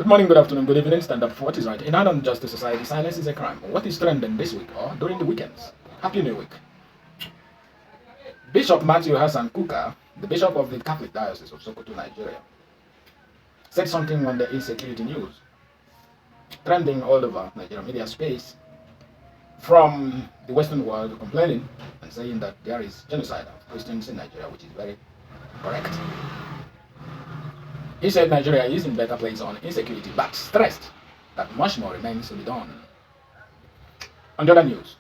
Good morning, good afternoon, good evening. Stand up for what is right. In an unjust society, silence is a crime. What is trending this week or during the weekends? Happy New Week. Bishop Matthew Hassan Kuka, the Bishop of the Catholic Diocese of Sokoto, Nigeria, said something on the insecurity news, trending all over Nigerian media space, from the Western world complaining and saying that there is genocide of Christians in Nigeria, which is very correct. He said Nigeria is in better place on insecurity, but stressed that much more remains to be done. On the other news,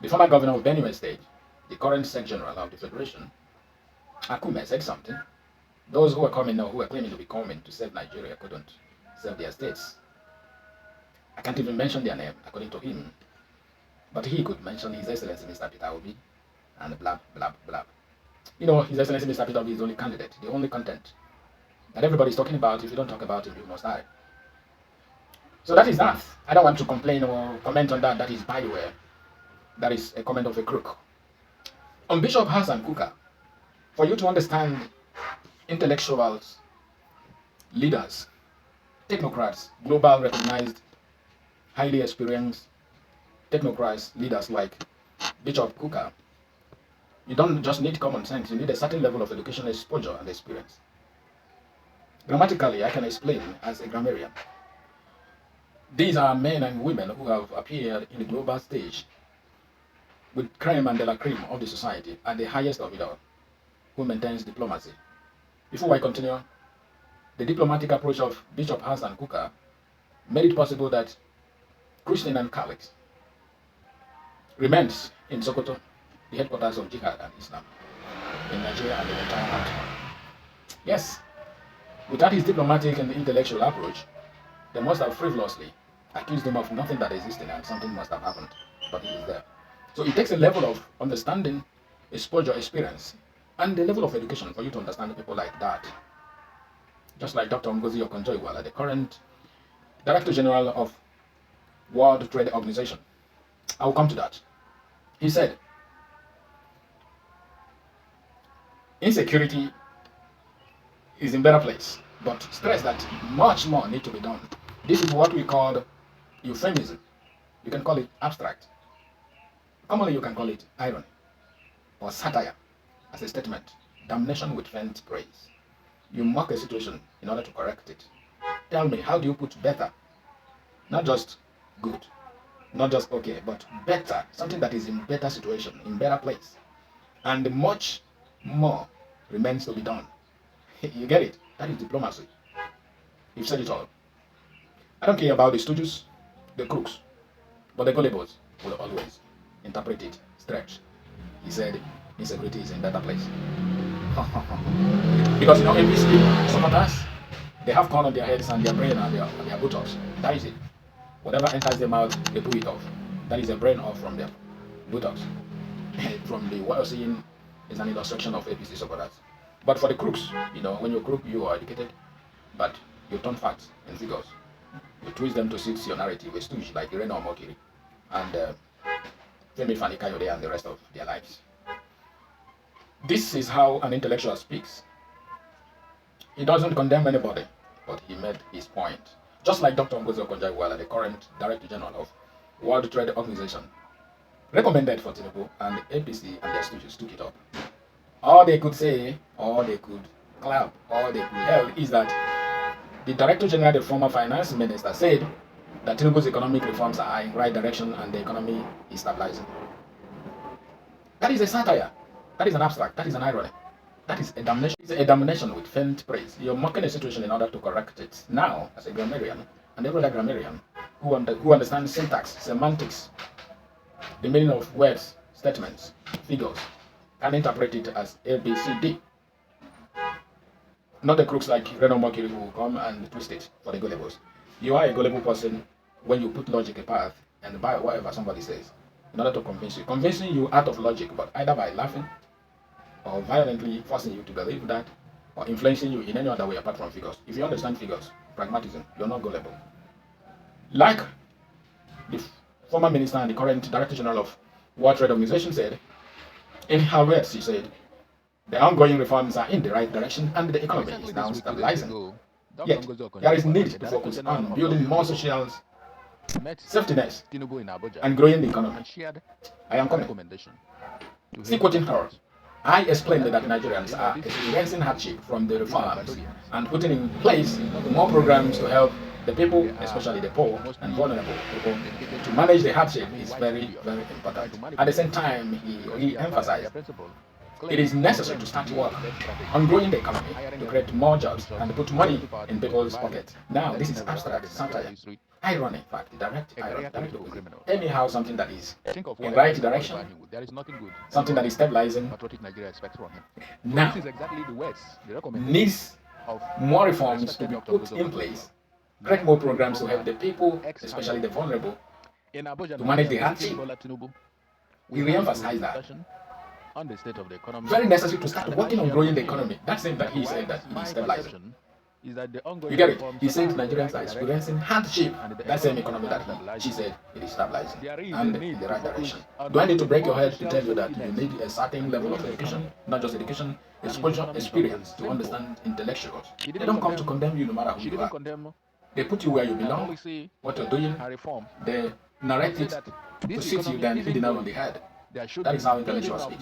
the former governor of Benue State, the current Secretary General of the Federation, Akume, said something. Those who were coming or who were claiming to be coming to save Nigeria couldn't save their states. I can't even mention their name, according to him. But he could mention His Excellency Mr. Peter Obi and blah, blah, blah. You know, His Excellency Mr. Peter Obi is the only candidate, the only content that everybody's talking about. If you don't talk about him, you must die. So that is that. I don't want to complain or comment on that. That is, by the way, that is a comment of a crook. On Bishop Hassan Kuka, for you to understand intellectuals, leaders, technocrats, global recognized, highly experienced technocrats, leaders like Bishop Kuka, you don't just need common sense, you need a certain level of education, exposure, and experience. Grammatically, I can explain as a grammarian. These are men and women who have appeared in the global stage with creme and de la creme of the society at the highest of it all, who maintains diplomacy. Before I continue, the diplomatic approach of Bishop Hassan Kuka made it possible that Christian and Catholics remains in Sokoto, the headquarters of Jihad and Islam in Nigeria and the entire world. Yes, without his diplomatic and intellectual approach, they must have frivolously accused him of nothing that existed and something must have happened, but he is there. So it takes a level of understanding, exposure, experience, and a level of education for you to understand people like that. Just like Dr. Ngozi Okonjo-Iweala, the current Director General of World Trade Organization. I will come to that. He said, insecurity is in better place, but stress that much more need to be done. This is what we call euphemism. You can call it abstract. Commonly, you can call it irony or satire as a statement. Damnation with faint praise. You mock a situation in order to correct it. Tell me, how do you put better? Not just good, not just okay, but better. Something that is in better situation, in better place. And much more remains to be done. You get it? That is diplomacy. You've said it all. I don't care about the stooges, the crooks, but the gullibles will always interpret it stretch. He said insecurity is in better place. Because you know, APC supporters, they have corn on their heads and their brain and their buttocks. That is it. Whatever enters their mouth, they pull it off. That is a brain off from their buttocks. From the what you're seeing is an illustration of APC supporters. But for the crooks, you know, when you're crook, you are educated, but you turn facts and figures. You twist them to suit your narrative, a stooge like Irene Omokiri and Femi Fani Kayode and the rest of their lives. This is how an intellectual speaks. He doesn't condemn anybody, but he made his point. Just like Dr. Ngozi Okonjo-Iweala, the current Director General of World Trade Organization, recommended for Tinubu, and APC and their stooges took it up. All they could say, all they could clap, all they could yell is that the Director General, the former Finance Minister, said that Tinubu's economic reforms are in the right direction and the economy is stabilizing. That is a satire. That is an abstract. That is an irony. That is a damnation. It's a damnation with faint praise. You're mocking a situation in order to correct it. Now, as a grammarian, and every other grammarian who understands syntax, semantics, the meaning of words, statements, figures, can interpret it as A, B, C, D. Not the crooks like Reno Mokiri who come and twist it for the gullibles. You are a gullible person when you put logic apart and buy whatever somebody says in order to convince you. Convincing you out of logic, but either by laughing or violently forcing you to believe that or influencing you in any other way apart from figures. If you understand figures, pragmatism, you're not gullible. Like the former minister and the current Director General of World Trade Organization said, in her words, she said, the ongoing reforms are in the right direction and the economy is now stabilizing. Yet, there is need to focus on building more social safety nets and growing the economy. I am coming. Still quoting her. I explained that Nigerians are experiencing hardship from the reforms and putting in place more programs to help the people, especially the poor and vulnerable people, to manage the hardship is very, very important. At the same time, he emphasized it is necessary to start work on growing the economy to create more jobs and put money in people's pockets. Now, this is abstract satire. Irony, in fact, direct irony. Tell me how something that is in right direction, something that is stabilizing, now needs more reforms to be put in place, create more programs to help the people, especially the vulnerable, to manage the hardship. We re-emphasize that. Very necessary to start working on growing the economy. That's it that he said that he is stabilizing. You get it? He said Nigerians are experiencing hardship. That same economy that she said it is stabilizing and in the right direction. Do I need to break your head to tell you that you need a certain level of education, not just education, exposure, experience to understand intellectuals? They don't come to condemn you no matter who you are. They put you where you belong, what you're doing. They narrate it to suit you, then hit it out on the head. That is how intellectuals speak.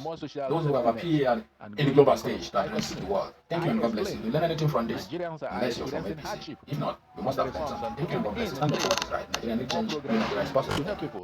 Those who have appeared in the global stage to address the world. Thank you and God bless you. You learn anything from this? Unless you're from APC. If not, you must have learned something. Thank you and God bless you. Stand up for what is right. Nigeria need change. Nigeria is possible.